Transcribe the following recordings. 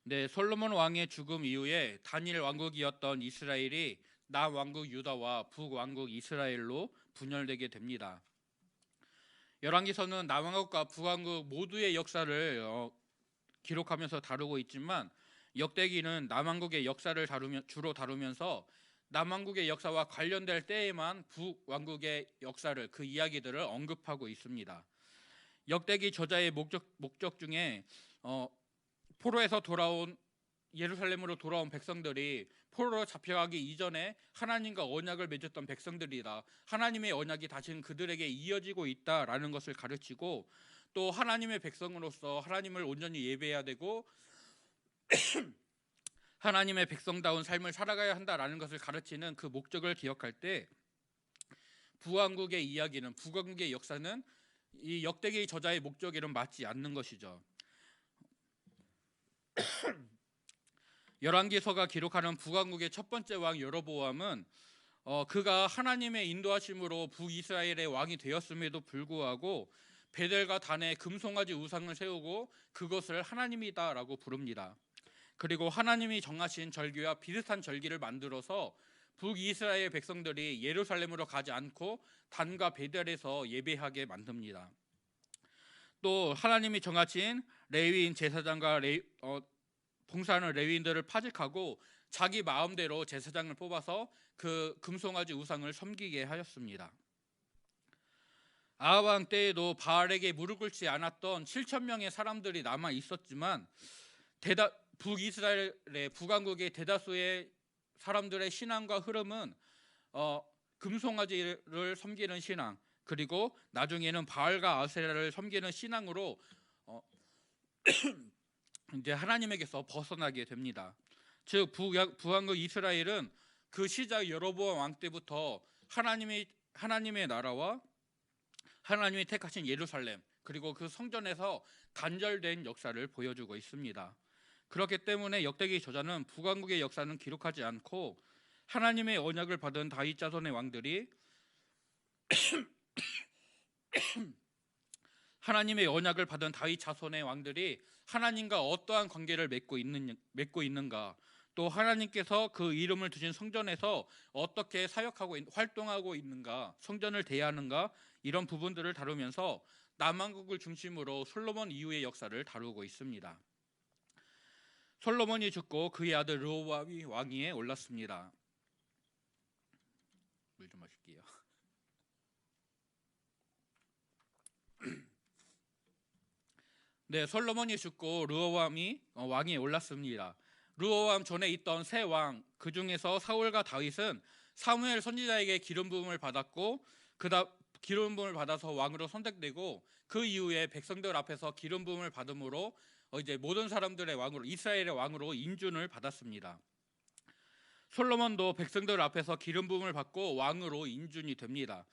네, 솔로몬 왕의 죽음 이후에 단일 왕국이었던 이스라엘이 남왕국 유다와 북왕국 이스라엘로 분열되게 됩니다. 열왕기서는 남왕국과 북왕국 모두의 역사를 기록하면서 다루고 있지만 역대기는 남왕국의 역사를 주로 다루면서 남왕국의 역사와 관련될 때에만 북왕국의 역사를 그 이야기들을 언급하고 있습니다. 역대기 저자의 목적 중에 포로에서 돌아온 예루살렘으로 돌아온 백성들이 포로로 잡혀가기 이전에 하나님과 언약을 맺었던 백성들이다. 하나님의 언약이 다시는 그들에게 이어지고 있다라는 것을 가르치고 또 하나님의 백성으로서 하나님을 온전히 예배해야 되고 하나님의 백성다운 삶을 살아가야 한다라는 것을 가르치는 그 목적을 기억할 때 북왕국의 이야기는 북왕국의 역사는 이 역대기 저자의 목적에는 맞지 않는 것이죠. 열왕기서가 기록하는 북왕국의 첫 번째 왕 여로보암은 그가 하나님의 인도하심으로 북이스라엘의 왕이 되었음에도 불구하고 베델과 단에 금송아지 우상을 세우고 그것을 하나님이다라고 부릅니다. 그리고 하나님이 정하신 절기와 비슷한 절기를 만들어서 북이스라엘 백성들이 예루살렘으로 가지 않고 단과 베델에서 예배하게 만듭니다. 또 하나님이 정하신 레위인 제사장과 봉사하는 레위인들을 파직하고 자기 마음대로 제사장을 뽑아서 그 금송아지 우상을 섬기게 하였습니다. 아합 왕 때에도 바알에게 무릎 꿇지 않았던 7천 명의 사람들이 남아 있었지만 북이스라엘의 북왕국의 대다수의 사람들의 신앙과 흐름은 금송아지를 섬기는 신앙, 그리고 나중에는 바알과 아세라를 섬기는 신앙으로 이제 하나님에게서 벗어나게 됩니다. 즉 북왕국 이스라엘은 그 시작 여로보암 왕 때부터 하나님의 나라와 하나님이 택하신 예루살렘 그리고 그 성전에서 단절된 역사를 보여주고 있습니다. 그렇기 때문에 역대기 저자는 북왕국의 역사는 기록하지 않고 하나님의 언약을 받은 다윗 자손의 왕들이 하나님의 언약을 받은 다윗 자손의 왕들이 하나님과 어떠한 관계를 맺고 있는가, 또 하나님께서 그 이름을 두신 성전에서 어떻게 사역하고 활동하고 있는가, 성전을 대하는가, 이런 부분들을 다루면서 남왕국을 중심으로 솔로몬 이후의 역사를 다루고 있습니다. 솔로몬이 죽고 그의 아들 르호보암이 왕위에 올랐습니다. 물 좀 마실게요. 네, 솔로몬이 죽고 르호보암이 왕위에 올랐습니다. 르호보암 전에 있던 세 왕, 그 중에서 사울과 다윗은 사무엘 선지자에게 기름 부음을 받았고 기름 부음을 받아서 왕으로 선택되고 그 이후에 백성들 앞에서 기름 부음을 받음으로 이제 모든 사람들의 왕으로 이스라엘의 왕으로 인준을 받았습니다. 솔로몬도 백성들 앞에서 기름 부음을 받고 왕으로 인준이 됩니다.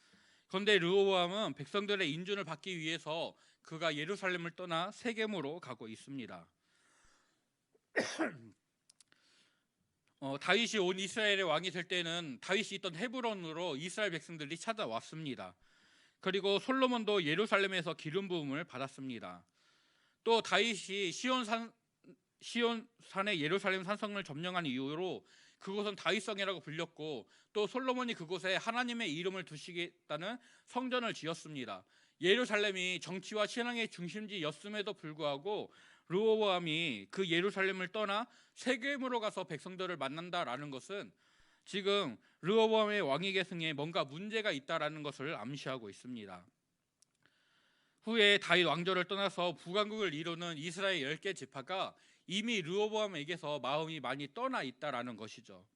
그런데 르호보암은 백성들의 인준을 받기 위해서 그가 예루살렘을 떠나 세겜으로 가고 있습니다. 다윗이 온 이스라엘의 왕이 될 때는 다윗이 있던 헤브론으로 이스라엘 백성들이 찾아왔습니다. 그리고 솔로몬도 예루살렘에서 기름 부음을 받았습니다. 또 다윗이 시온산의 예루살렘 산성을 점령한 이후로 그곳은 다윗성이라고 불렸고 또 솔로몬이 그곳에 하나님의 이름을 두시겠다는 성전을 지었습니다. 예루살렘이 정치와 신앙의 중심지였음에도 불구하고 르호보암이 그 예루살렘을 떠나 세겜으로 가서 백성들을 만난다라는 것은 지금 르호보암의 왕위 계승에 뭔가 문제가 있다라는 것을 암시하고 있습니다. 후에 다윗 왕조를 떠나서 북왕국을 이루는 이스라엘 10개 지파가 이미 르호보암에게서 마음이 많이 떠나 있다라는 것이죠.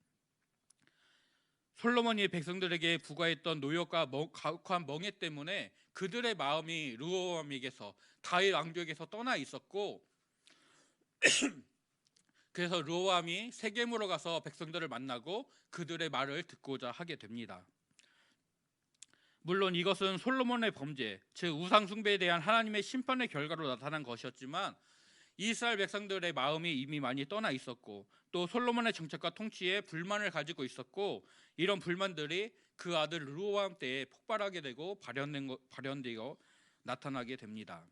솔로몬이 백성들에게 부과했던 노역과 가혹한 멍해 때문에 그들의 마음이 르호보암에게서 다윗 왕조에게서 떠나 있었고 그래서 르호보암이 세겜으로 가서 백성들을 만나고 그들의 말을 듣고자 하게 됩니다. 물론 이것은 솔로몬의 범죄, 즉 우상 숭배에 대한 하나님의 심판의 결과로 나타난 것이었지만 이스라엘 백성들의 마음이 이미 많이 떠나 있었고 또 솔로몬의 정책과 통치에 불만을 가지고 있었고 이런 불만들이 그 아들 르호보암 때에 폭발하게 되고 발현되어 나타나게 됩니다.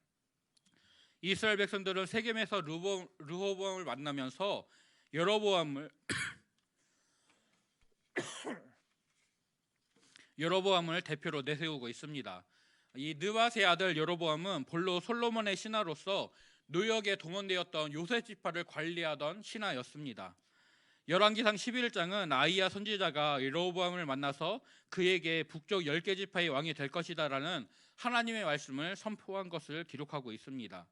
이스라엘 백성들은 세겜에서 르호보암을 만나면서 여로보암을 대표로 내세우고 있습니다. 이 느밧의 아들 여로보암은 본로 솔로몬의 신하로서 노역에 동원되었던 요셉 지파를 관리하던 신하였습니다. 열왕기상 11장은 아이야 선지자가 여로보암을 만나서 그에게 북쪽 10개 지파의 왕이 될 것이다라는 하나님의 말씀을 선포한 것을 기록하고 있습니다.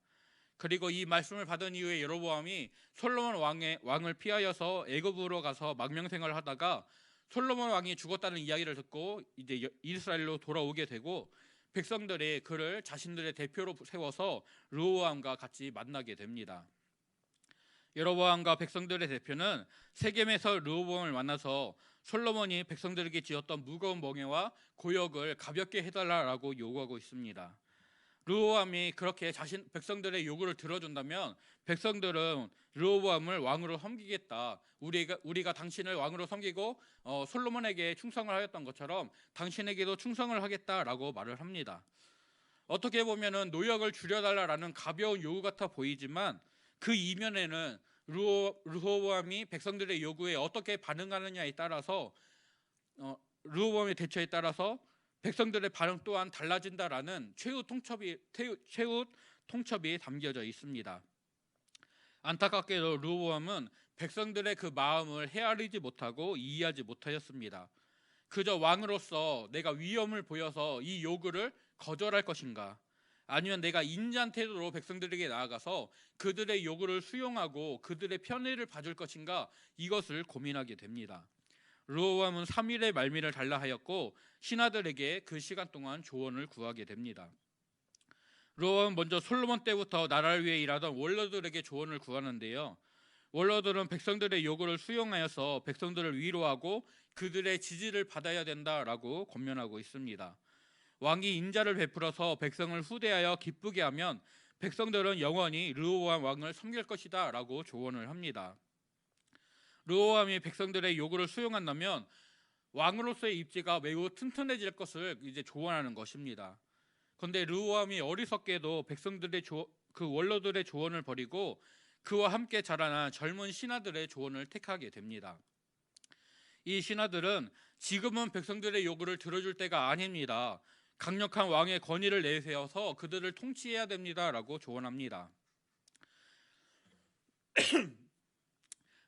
그리고 이 말씀을 받은 이후에 여로보암이 솔로몬 왕을 피하여서 애굽으로 가서 망명생활을 하다가 솔로몬 왕이 죽었다는 이야기를 듣고 이제 이스라엘로 돌아오게 되고 백성들이 그를 자신들의 대표로 세워서 르호보암과 같이 만나게 됩니다. 여로보암과 백성들의 대표는 세겜에서 르호보암을 만나서 솔로몬이 백성들에게 지었던 무거운 멍에와 고역을 가볍게 해달라고 요구하고 있습니다. 르호보암이 그렇게 백성들의 요구를 들어준다면 백성들은 르호보암을 왕으로 섬기겠다. 우리가 당신을 왕으로 섬기고 솔로몬에게 충성을 하였던 것처럼 당신에게도 충성을 하겠다라고 말을 합니다. 어떻게 보면은 노역을 줄여달라라는 가벼운 요구 같아 보이지만 그 이면에는 르호보암이 백성들의 요구에 어떻게 반응하느냐에 따라서 르호보암의 대처에 따라서 백성들의 반응 또한 달라진다라는 최후 통첩이 담겨져 있습니다. 안타깝게도 르호보암은 백성들의 그 마음을 헤아리지 못하고 이해하지 못하였습니다. 그저 왕으로서 내가 위험을 보여서 이 요구를 거절할 것인가, 아니면 내가 인자한 태도로 백성들에게 나아가서 그들의 요구를 수용하고 그들의 편의를 봐줄 것인가, 이것을 고민하게 됩니다. 르호보암은 3일의 말미를 달라 하였고 신하들에게 그 시간 동안 조언을 구하게 됩니다. 르호보암은 먼저 솔로몬 때부터 나라를 위해 일하던 원로들에게 조언을 구하는데요. 원로들은 백성들의 요구를 수용하여서 백성들을 위로하고 그들의 지지를 받아야 된다라고 권면하고 있습니다. 왕이 인자를 베풀어서 백성을 후대하여 기쁘게 하면 백성들은 영원히 르호보암 왕을 섬길 것이다 라고 조언을 합니다. 르호보암이 백성들의 요구를 수용한다면 왕으로서의 입지가 매우 튼튼해질 것을 이제 조언하는 것입니다. 그런데 르호보암이 어리석게도 백성들의 그 원로들의 조언을 버리고 그와 함께 자라난 젊은 신하들의 조언을 택하게 됩니다. 이 신하들은 지금은 백성들의 요구를 들어줄 때가 아닙니다. 강력한 왕의 권위를 내세워서 그들을 통치해야 됩니다라고 조언합니다.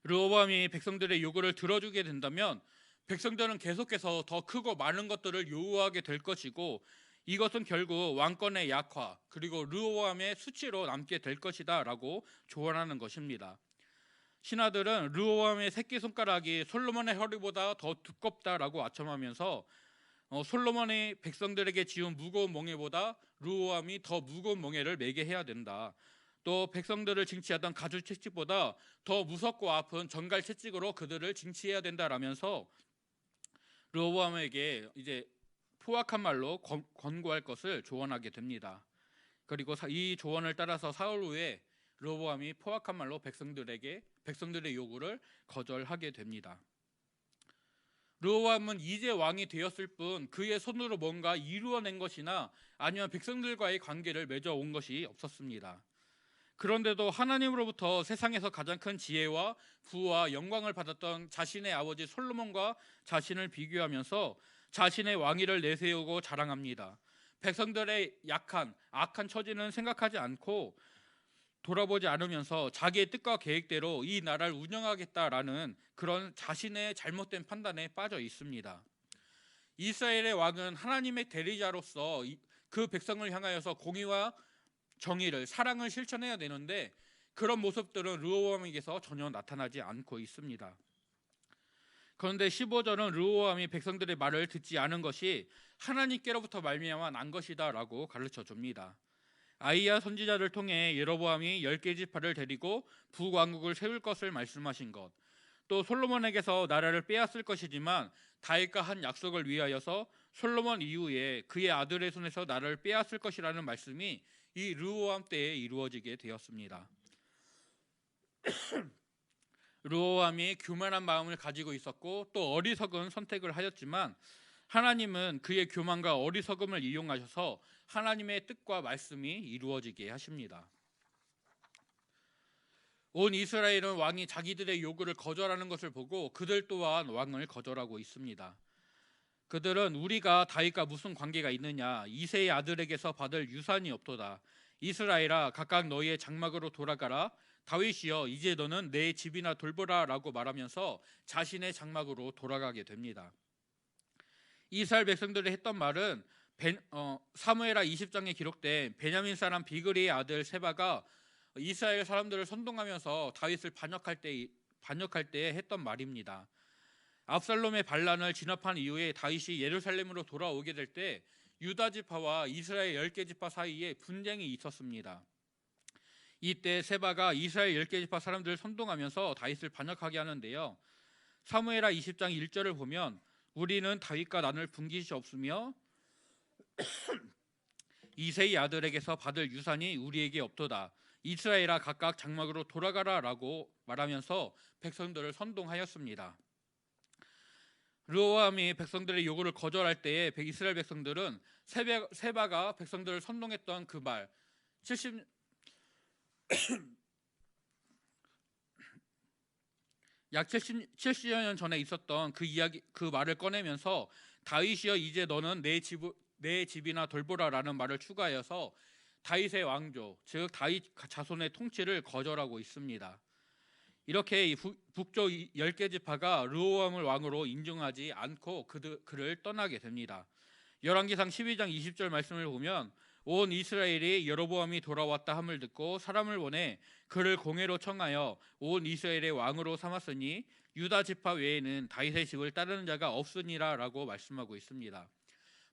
르호보암이 백성들의 요구를 들어주게 된다면 백성들은 계속해서 더 크고 많은 것들을 요구하게 될 것이고 이것은 결국 왕권의 약화 그리고 르호보암의 수치로 남게 될 것이다 라고 조언하는 것입니다. 신하들은 르호보암의 새끼손가락이 솔로몬의 허리보다 더 두껍다라고 아첨하면서 솔로몬이 백성들에게 지은 무거운 멍에보다 르호보암이 더 무거운 멍에를 매게 해야 된다. 또 백성들을 징치하던 가죽 채찍보다 더 무섭고 아픈 정갈 채찍으로 그들을 징치해야 된다라면서 르호보암에게 이제 포악한 말로 권고할 것을 조언하게 됩니다. 그리고 이 조언을 따라서 사흘 후에 르호보암이 포악한 말로 백성들의 요구를 거절하게 됩니다. 르호보암은 이제 왕이 되었을 뿐 그의 손으로 뭔가 이루어낸 것이나 아니면 백성들과의 관계를 맺어온 것이 없었습니다. 그런데도 하나님으로부터 세상에서 가장 큰 지혜와 부와 영광을 받았던 자신의 아버지 솔로몬과 자신을 비교하면서 자신의 왕위를 내세우고 자랑합니다. 백성들의 악한 처지는 생각하지 않고 돌아보지 않으면서 자기의 뜻과 계획대로 이 나라를 운영하겠다라는 그런 자신의 잘못된 판단에 빠져 있습니다. 이스라엘의 왕은 하나님의 대리자로서 그 백성을 향하여서 공의와 정의를, 사랑을 실천해야 되는데 그런 모습들은 르호보암에게서 전혀 나타나지 않고 있습니다. 그런데 15절은 르호보암이 백성들의 말을 듣지 않은 것이 하나님께로부터 말미암아 난 것이다 라고 가르쳐 줍니다. 아이야 선지자를 통해 여로보암이 10개 지파를 데리고 북왕국을 세울 것을 말씀하신 것, 또 솔로몬에게서 나라를 빼앗을 것이지만 다윗과 한 약속을 위하여서 솔로몬 이후에 그의 아들의 손에서 나라를 빼앗을 것이라는 말씀이 이 르호보암 때에 이루어지게 되었습니다. 르호보암이 교만한 마음을 가지고 있었고 또 어리석은 선택을 하였지만 하나님은 그의 교만과 어리석음을 이용하셔서 하나님의 뜻과 말씀이 이루어지게 하십니다. 온 이스라엘은 왕이 자기들의 요구를 거절하는 것을 보고 그들 또한 왕을 거절하고 있습니다. 그들은 우리가 다윗과 무슨 관계가 있느냐, 이새의 아들에게서 받을 유산이 없도다. 이스라엘아, 각각 너희의 장막으로 돌아가라. 다윗이여, 이제 너는 내 집이나 돌보라 라고 말하면서 자신의 장막으로 돌아가게 됩니다. 이스라엘 백성들이 했던 말은 사무엘하 20장에 기록된 베냐민 사람 비그리의 아들 세바가 이스라엘 사람들을 선동하면서 다윗을 반역할 때 했던 말입니다. 압살롬의 반란을 진압한 이후에 다윗이 예루살렘으로 돌아오게 될 때 유다 지파와 이스라엘 10개 지파 사이에 분쟁이 있었습니다. 이때 세바가 이스라엘 10개 지파 사람들을 선동하면서 다윗을 반역하게 하는데요. 사무엘하 20장 1절을 보면 우리는 다윗과 나눌 분깃이 없으며 이새의 아들에게서 받을 유산이 우리에게 없도다. 이스라엘아, 각각 장막으로 돌아가라 라고 말하면서 백성들을 선동하였습니다. 르호보암이 백성들의 요구를 거절할 때에 이스라엘 백성들은 세바가 백성들을 선동했던 그 말, 약 70여 년 전에 있었던 그 말을 꺼내면서 다윗이여, 이제 너는 내 집이나 돌보라라는 말을 추가해서 다윗의 왕조, 즉 다윗 자손의 통치를 거절하고 있습니다. 이렇게 북쪽 10개 지파가 르호보암을 왕으로 인정하지 않고 그를 떠나게 됩니다. 열왕기상 12장 20절 말씀을 보면 온 이스라엘이 여로보암이 돌아왔다 함을 듣고 사람을 보내 그를 공회로 청하여 온 이스라엘의 왕으로 삼았으니 유다 지파 외에는 다윗의 집을 따르는 자가 없으니라 라고 말씀하고 있습니다.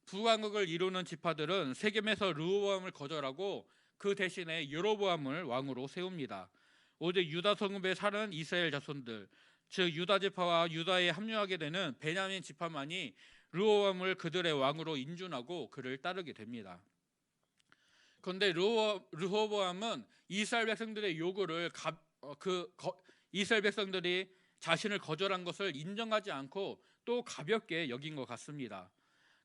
북왕국을 이루는 지파들은 세겜에서 르호보암을 거절하고 그 대신에 여로보암을 왕으로 세웁니다. 오직 유다 성읍에 사는 이스라엘 자손들, 즉 유다 지파와 유다에 합류하게 되는 베냐민 지파만이 르호보암을 그들의 왕으로 인준하고 그를 따르게 됩니다. 그런데 르호보암은 이스라엘 백성들의 요구를 이스라엘 백성들이 자신을 거절한 것을 인정하지 않고 또 가볍게 여긴 것 같습니다.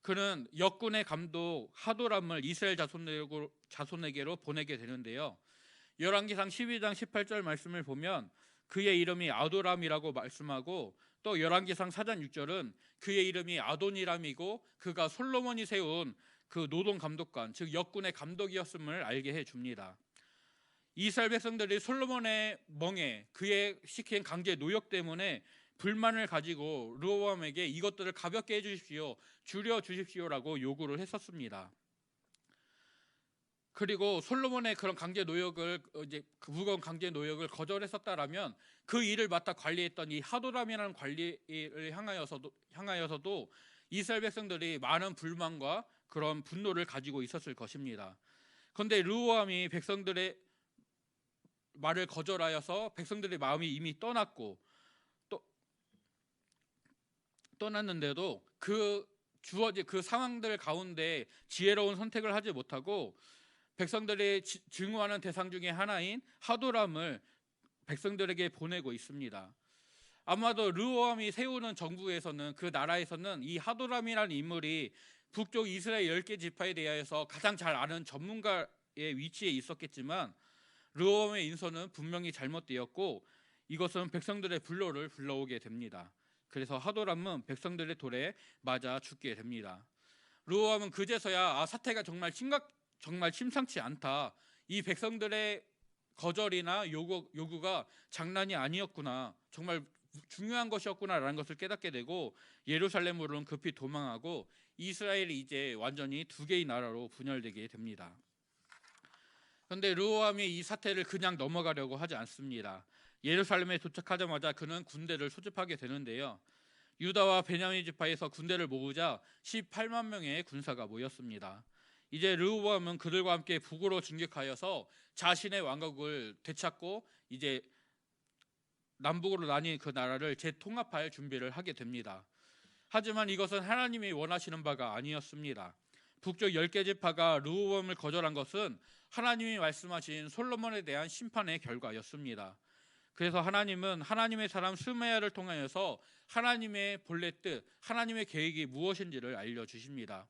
그는 역군의 감독 하도람을 이스라엘 자손에게로 보내게 되는데요. 열왕기상 12장 18절 말씀을 보면 그의 이름이 아도람이라고 말씀하고 또 열왕기상 4장 6절은 그의 이름이 아도니람이고 그가 솔로몬이 세운 그 노동 감독관, 즉 역군의 감독이었음을 알게 해줍니다. 이스라엘 백성들이 솔로몬의 멍에 그의 시킨 강제 노역 때문에 불만을 가지고 르호보암에게 이것들을 가볍게 해주십시오, 줄여주십시오라고 요구를 했었습니다. 그리고 솔로몬의 그런 강제 노역을 무거운 강제 노역을 거절했었다라면 그 일을 맡아 관리했던 이 하도람이라는 관리를 향하여서도 이스라엘 백성들이 많은 불만과 그런 분노를 가지고 있었을 것입니다. 그런데 르호보암이 백성들의 말을 거절하여서 백성들의 마음이 이미 떠났는데도 주어진 그 상황들 가운데 지혜로운 선택을 하지 못하고 백성들이 증오하는 대상 중에 하나인 하도람을 백성들에게 보내고 있습니다. 아마도 르호보암이 세우는 정부에서는, 그 나라에서는 이 하도람이라는 인물이 북쪽 이스라엘 10개 지파에 대하여서 가장 잘 아는 전문가의 위치에 있었겠지만 르호보암의 인선은 분명히 잘못되었고 이것은 백성들의 분노를 불러오게 됩니다. 그래서 하도람은 백성들의 돌에 맞아 죽게 됩니다. 르호보암은 그제서야 사태가 정말 심상치 않다, 이 백성들의 거절이나 요구가 장난이 아니었구나, 정말 중요한 것이었구나라는 것을 깨닫게 되고 예루살렘으로는 급히 도망하고 이스라엘이 이제 완전히 두 개의 나라로 분열되게 됩니다. 그런데 르호보암이 이 사태를 그냥 넘어가려고 하지 않습니다. 예루살렘에 도착하자마자 그는 군대를 소집하게 되는데요. 유다와 베냐민 지파에서 군대를 모으자 18만 명의 군사가 모였습니다. 이제 르호보암은 그들과 함께 북으로 진격하여서 자신의 왕국을 되찾고 이제 남북으로 나뉜 그 나라를 재통합할 준비를 하게 됩니다. 하지만 이것은 하나님이 원하시는 바가 아니었습니다. 북쪽 10개 지파가 르호보암을 거절한 것은 하나님이 말씀하신 솔로몬에 대한 심판의 결과였습니다. 그래서 하나님은 하나님의 사람 스메야를 통하여서 하나님의 본래 뜻, 하나님의 계획이 무엇인지를 알려주십니다.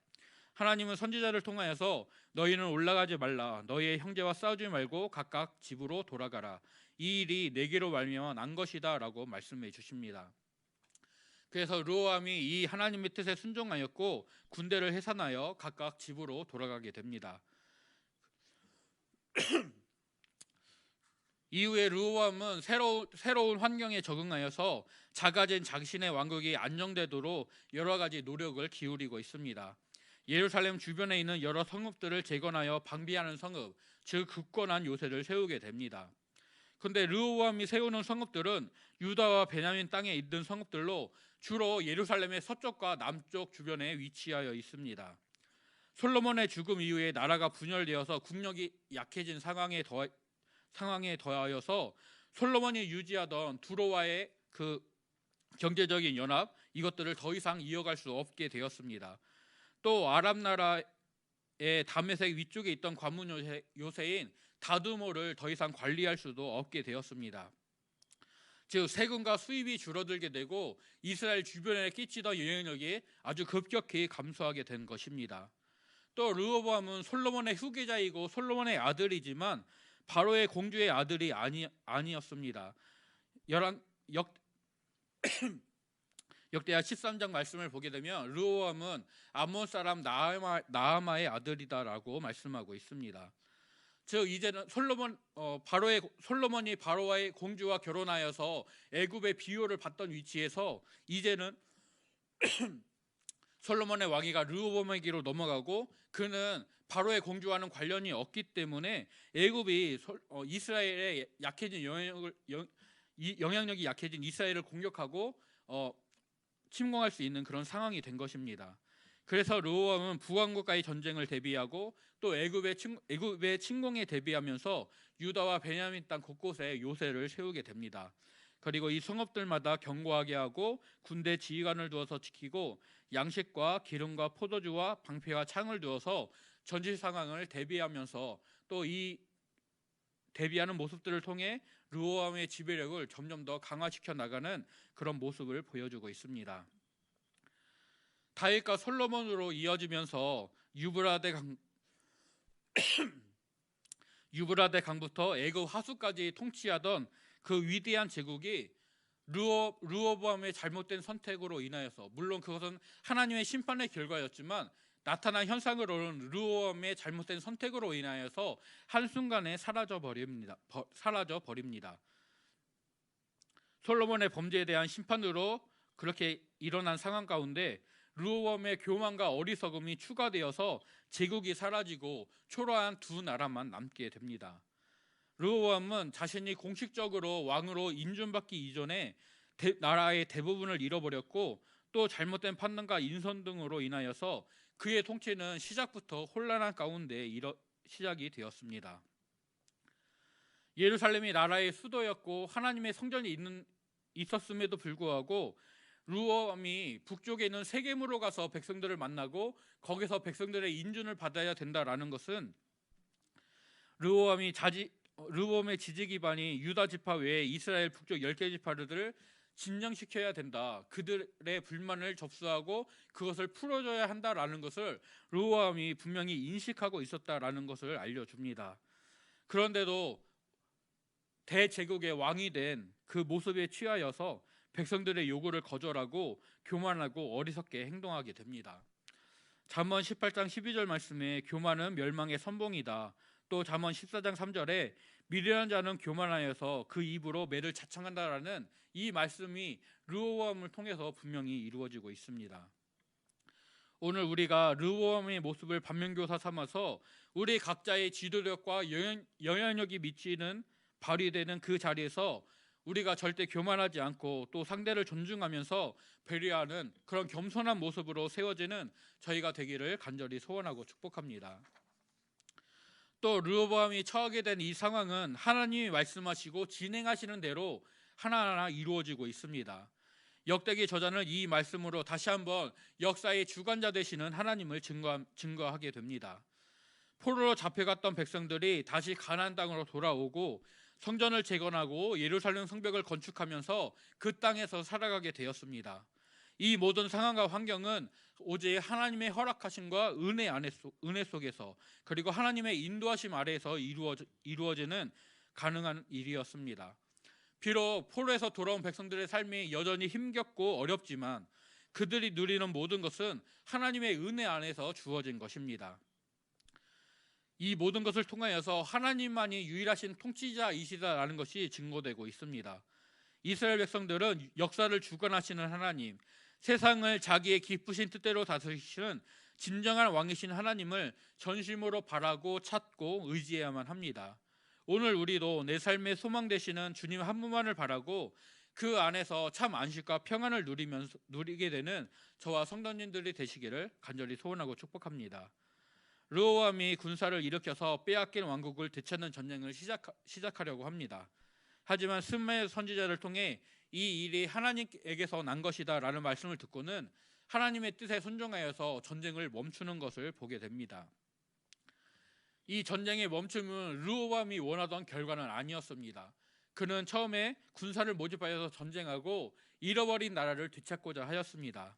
하나님은 선지자를 통하여서 너희는 올라가지 말라, 너희의 형제와 싸우지 말고 각각 집으로 돌아가라, 이 일이 내게로 말미암아 난 것이다 라고 말씀해 주십니다. 그래서 르호보암이 이 하나님의 뜻에 순종하였고 군대를 해산하여 각각 집으로 돌아가게 됩니다. 이후에 르호보암은 새로운 환경에 적응하여서 작아진 자신의 왕국이 안정되도록 여러 가지 노력을 기울이고 있습니다. 예루살렘 주변에 있는 여러 성읍들을 재건하여 방비하는 성읍, 즉 굳건한 요새를 세우게 됩니다. 그런데 르호보암이 세우는 성읍들은 유다와 베냐민 땅에 있는 성읍들로 주로 예루살렘의 서쪽과 남쪽 주변에 위치하여 있습니다. 솔로몬의 죽음 이후에 나라가 분열되어서 국력이 약해진 상황에 더하여서 솔로몬이 유지하던 두로와의 그 경제적인 연합, 이것들을 더 이상 이어갈 수 없게 되었습니다. 또 아람 나라의 다메섹 위쪽에 있던 관문 요새인 다두모를 더 이상 관리할 수도 없게 되었습니다. 즉 세금과 수입이 줄어들게 되고 이스라엘 주변에 끼치던 영향력이 아주 급격히 감소하게 된 것입니다. 또 르호보암은 솔로몬의 후계자이고 솔로몬의 아들이지만 바로의 공주의 아들이 아니었습니다. 역대하 13장 말씀을 보게 되면 르호보암은 암몬 사람 나아마의 아들이다라고 말씀하고 있습니다. 즉 이제는 솔로몬이 바로와의 공주와 결혼하여서 애굽의 비호를 받던 위치에서 이제는 솔로몬의 왕위가 르호보암에게로 넘어가고 그는 바로의 공주와는 관련이 없기 때문에 애굽이 이스라엘의 약해진 영향력이 약해진 이스라엘을 공격하고 침공할 수 있는 그런 상황이 된 것입니다. 그래서 르호보암은 북왕국과의 전쟁을 대비하고 또 애굽의 침공에 대비하면서 유다와 베냐민 땅 곳곳에 요새를 세우게 됩니다. 그리고 이 성읍들마다 견고하게 하고 군대 지휘관을 두어서 지키고 양식과 기름과 포도주와 방패와 창을 두어서 전시 상황을 대비하면서 또 이 대비하는 모습들을 통해 르호보암의 지배력을 점점 더 강화시켜 나가는 그런 모습을 보여주고 있습니다. 다윗과 솔로몬으로 이어지면서 유브라데 강부터 애굽 하수까지 통치하던 그 위대한 제국이 르호보암의 잘못된 선택으로 인하여서, 물론 그것은 하나님의 심판의 결과였지만 나타난 현상으로는 르호보암의 잘못된 선택으로 인하여서 한순간에 사라져 버립니다. 솔로몬의 범죄에 대한 심판으로 그렇게 일어난 상황 가운데 르호보암의 교만과 어리석음이 추가되어서 제국이 사라지고 초라한 두 나라만 남게 됩니다. 르호보암은 자신이 공식적으로 왕으로 인준받기 이전에 나라의 대부분을 잃어버렸고 또 잘못된 판단과 인선 등으로 인하여서 그의 통치는 시작부터 혼란한 가운데 시작이 되었습니다. 예루살렘이 나라의 수도였고 하나님의 성전이 있었음에도 불구하고 르호보암이 북쪽에 있는 세겜으로 가서 백성들을 만나고 거기서 백성들의 인준을 받아야 된다라는 것은 르호보암의 지지 기반이 유다 지파 외에 이스라엘 북쪽 10개 지파들을 진정시켜야 된다, 그들의 불만을 접수하고 그것을 풀어줘야 한다라는 것을 르호보암이 분명히 인식하고 있었다라는 것을 알려줍니다. 그런데도 대제국의 왕이 된 그 모습에 취하여서 백성들의 요구를 거절하고 교만하고 어리석게 행동하게 됩니다. 잠언 18장 12절 말씀에 교만은 멸망의 선봉이다. 또 잠언 14장 3절에 미련한 자는 교만하여서 그 입으로 매를 자청한다라는 이 말씀이 르호보암을 통해서 분명히 이루어지고 있습니다. 오늘 우리가 르호보암의 모습을 반면교사 삼아서 우리 각자의 지도력과 영향력이 미치는 발휘되는 그 자리에서 우리가 절대 교만하지 않고 또 상대를 존중하면서 배려하는 그런 겸손한 모습으로 세워지는 저희가 되기를 간절히 소원하고 축복합니다. 또 르호보암이 처하게 된 이 상황은 하나님이 말씀하시고 진행하시는 대로 하나하나 이루어지고 있습니다. 역대기 저자는 이 말씀으로 다시 한번 역사의 주관자 되시는 하나님을 증거하게 됩니다. 포로로 잡혀갔던 백성들이 다시 가나안 땅으로 돌아오고 성전을 재건하고 예루살렘 성벽을 건축하면서 그 땅에서 살아가게 되었습니다. 이 모든 상황과 환경은 오직 하나님의 허락하심과 은혜 속에서, 그리고 하나님의 인도하심 아래에서 이루어지는 가능한 일이었습니다. 비록 포로에서 돌아온 백성들의 삶이 여전히 힘겹고 어렵지만 그들이 누리는 모든 것은 하나님의 은혜 안에서 주어진 것입니다. 이 모든 것을 통하여서 하나님만이 유일하신 통치자이시다라는 것이 증거되고 있습니다. 이스라엘 백성들은 역사를 주관하시는 하나님, 세상을 자기의 기쁘신 뜻대로 다스리시는 진정한 왕이신 하나님을 전심으로 바라고 찾고 의지해야만 합니다. 오늘 우리도 내 삶의 소망 되시는 주님 한 분만을 바라고 그 안에서 참 안식과 평안을 누리게 되는 저와 성도님들이 되시기를 간절히 소원하고 축복합니다. 르호보암이 군사를 일으켜서 빼앗긴 왕국을 되찾는 전쟁을 시작하려고 합니다. 하지만 스므의 선지자를 통해 이 일이 하나님에게서 난 것이다 라는 말씀을 듣고는 하나님의 뜻에 순종하여서 전쟁을 멈추는 것을 보게 됩니다. 이 전쟁의 멈춤은 르호보암이 원하던 결과는 아니었습니다. 그는 처음에 군사를 모집하여서 전쟁하고 잃어버린 나라를 되찾고자 하였습니다.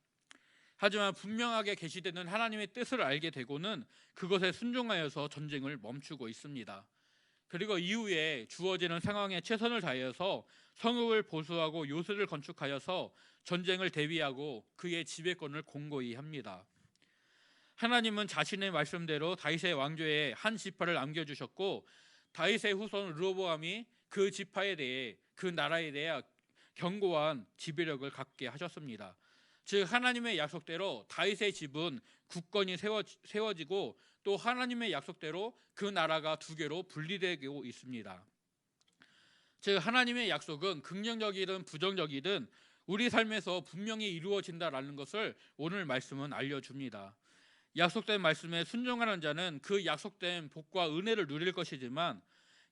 하지만 분명하게 계시되는 하나님의 뜻을 알게 되고는 그것에 순종하여서 전쟁을 멈추고 있습니다. 그리고 이후에 주어지는 상황에 최선을 다하여서 성읍을 보수하고 요새를 건축하여서 전쟁을 대비하고 그의 지배권을 공고히 합니다. 하나님은 자신의 말씀대로 다윗의 왕조에 한 지파를 남겨주셨고 다윗의 후손 르호보암이 그 지파에 대해, 그 나라에 대해 견고한 지배력을 갖게 하셨습니다. 즉 하나님의 약속대로 다윗의 집은 굳건히 세워지고 또 하나님의 약속대로 그 나라가 두 개로 분리되고 있습니다. 즉 하나님의 약속은 긍정적이든 부정적이든 우리 삶에서 분명히 이루어진다라는 것을 오늘 말씀은 알려줍니다. 약속된 말씀에 순종하는 자는 그 약속된 복과 은혜를 누릴 것이지만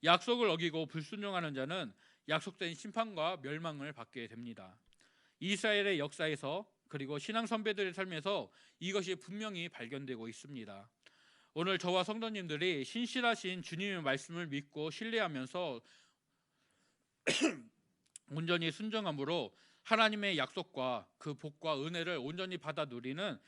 약속을 어기고 불순종하는 자는 약속된 심판과 멸망을 받게 됩니다. 이스라엘의 역사에서 그리고 신앙 선배들의 삶에서 이것이 분명히 발견되고 있습니다. 오늘 저와 성도님들이 신실하신 주님의 말씀을 믿고 신뢰하면서 온전히 순종함으로 하나님의 약속과 그 복과 은혜를 온전히 받아 누리는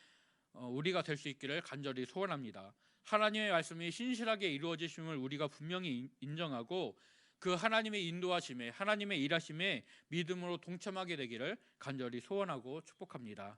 우리가 될 수 있기를 간절히 소원합니다. 하나님의 말씀이 신실하게 이루어지심을 우리가 분명히 인정하고 그 하나님의 인도하심에, 하나님의 일하심에 믿음으로 동참하게 되기를 간절히 소원하고 축복합니다.